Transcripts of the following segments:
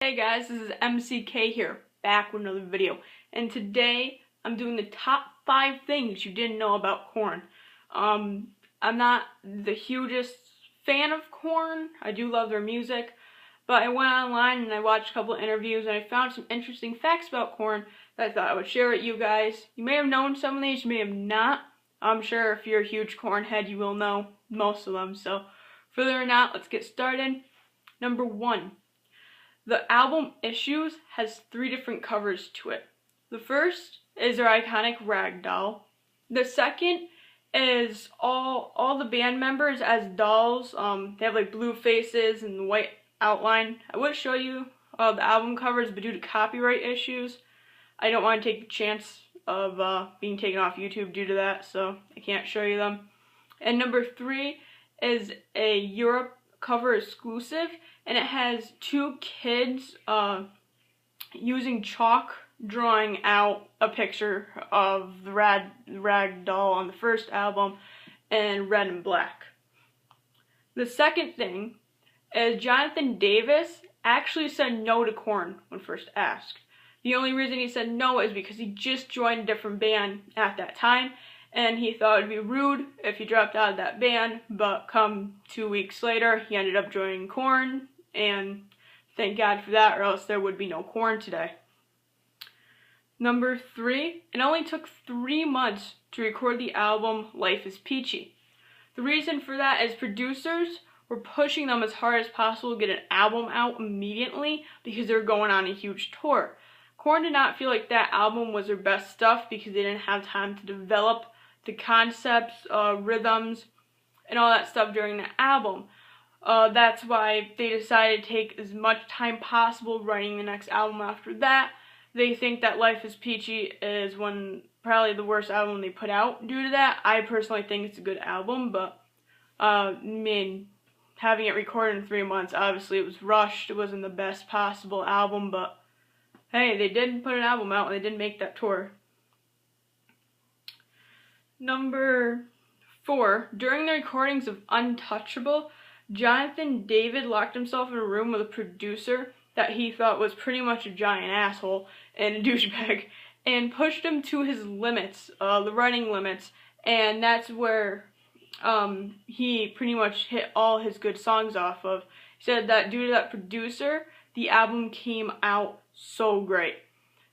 Hey guys, this is MCK here, back with another video. And today, I'm doing the top 5 things you didn't know about Korn. I'm not the hugest fan of Korn. I do love their music. But I went online and I watched a couple of interviews and I found some interesting facts about Korn that I thought I would share with you guys. You may have known some of these, you may have not. I'm sure if you're a huge Korn head, you will know most of them. So, further or not, let's get started. Number 1. The album Issues has 3 different covers to it. The first is their iconic ragdoll. The second is all the band members as dolls. They have like blue faces and white outline. I would show you the album covers, but due to copyright issues, I don't want to take the chance of being taken off YouTube due to that, so I can't show you them. And number 3 is a Europe cover exclusive, and it has 2 kids using chalk drawing out a picture of the rag doll on the first album in red and black. The second thing is Jonathan Davis actually said no to Korn when first asked. The only reason he said no is because he just joined a different band at that time, and he thought it would be rude if he dropped out of that band, but come 2 weeks later, he ended up joining Korn, and thank God for that, or else there would be no Korn today. Number 3, it only took 3 months to record the album Life is Peachy. The reason for that is producers were pushing them as hard as possible to get an album out immediately because they were going on a huge tour. Korn did not feel like that album was their best stuff because they didn't have time to develop the concepts, rhythms, and all that stuff during the album. That's why they decided to take as much time possible writing the next album after that. They think that Life is Peachy is probably the worst album they put out due to that. I personally think it's a good album, but I mean, having it recorded in 3 months, obviously it was rushed. It wasn't the best possible album, but hey, they did put an album out and they did make that tour. Number 4, during the recordings of Untouchable, Jonathan Davis locked himself in a room with a producer that he thought was pretty much a giant asshole and a douchebag, and pushed him to his limits, the writing limits, and that's where he pretty much hit all his good songs off of. He said that due to that producer, the album came out so great.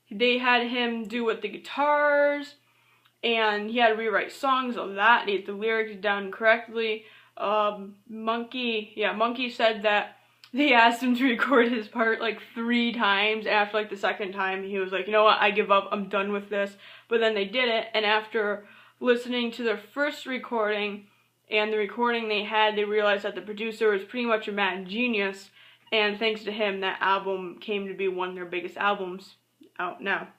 They had him do with the guitars, and he had to rewrite songs of that, to get the lyrics down correctly. Monkey said that they asked him to record his part like 3 times. After like the second time, he was like, you know what, I give up, I'm done with this. But then they did it, and after listening to their first recording and the recording they had, they realized that the producer was pretty much a mad genius, and thanks to him, that album came to be one of their biggest albums out now.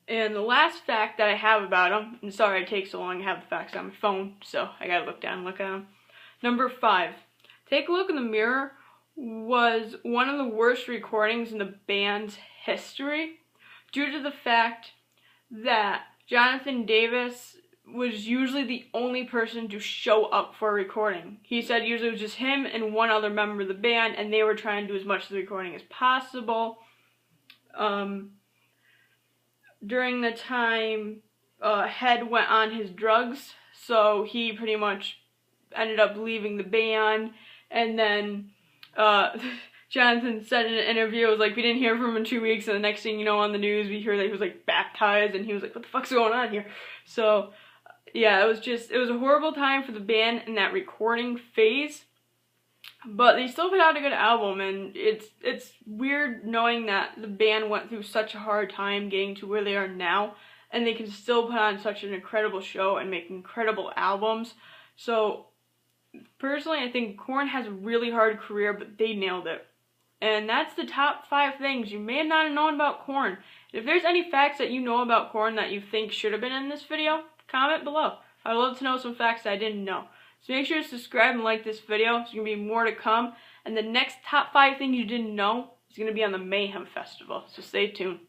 And the last fact that I have about him, and sorry it takes so long, I have the facts on my phone, so I gotta look down and look at them. Number 5, Take a Look in the Mirror was one of the worst recordings in the band's history due to the fact that Jonathan Davis was usually the only person to show up for a recording. He said usually it was just him and one other member of the band, and they were trying to do as much of the recording as possible. During the time, Head went on his drugs, so he pretty much ended up leaving the band, and then Jonathan said in an interview, it was like, we didn't hear from him in 2 weeks, and the next thing you know on the news, we hear that he was like baptized, and he was like, what the fuck's going on here? So, yeah, it was a horrible time for the band in that recording phase, but they still put out a good album, and it's weird knowing that the band went through such a hard time getting to where they are now, and they can still put on such an incredible show and make incredible albums. So, personally, I think Korn has a really hard career, but they nailed it. And that's the top 5 things you may have not known about Korn. If there's any facts that you know about Korn that you think should have been in this video, comment below. I'd love to know some facts that I didn't know. So make sure to subscribe and like this video. There's going to be more to come. And the next top 5 things you didn't know is going to be on the Mayhem Festival. So stay tuned.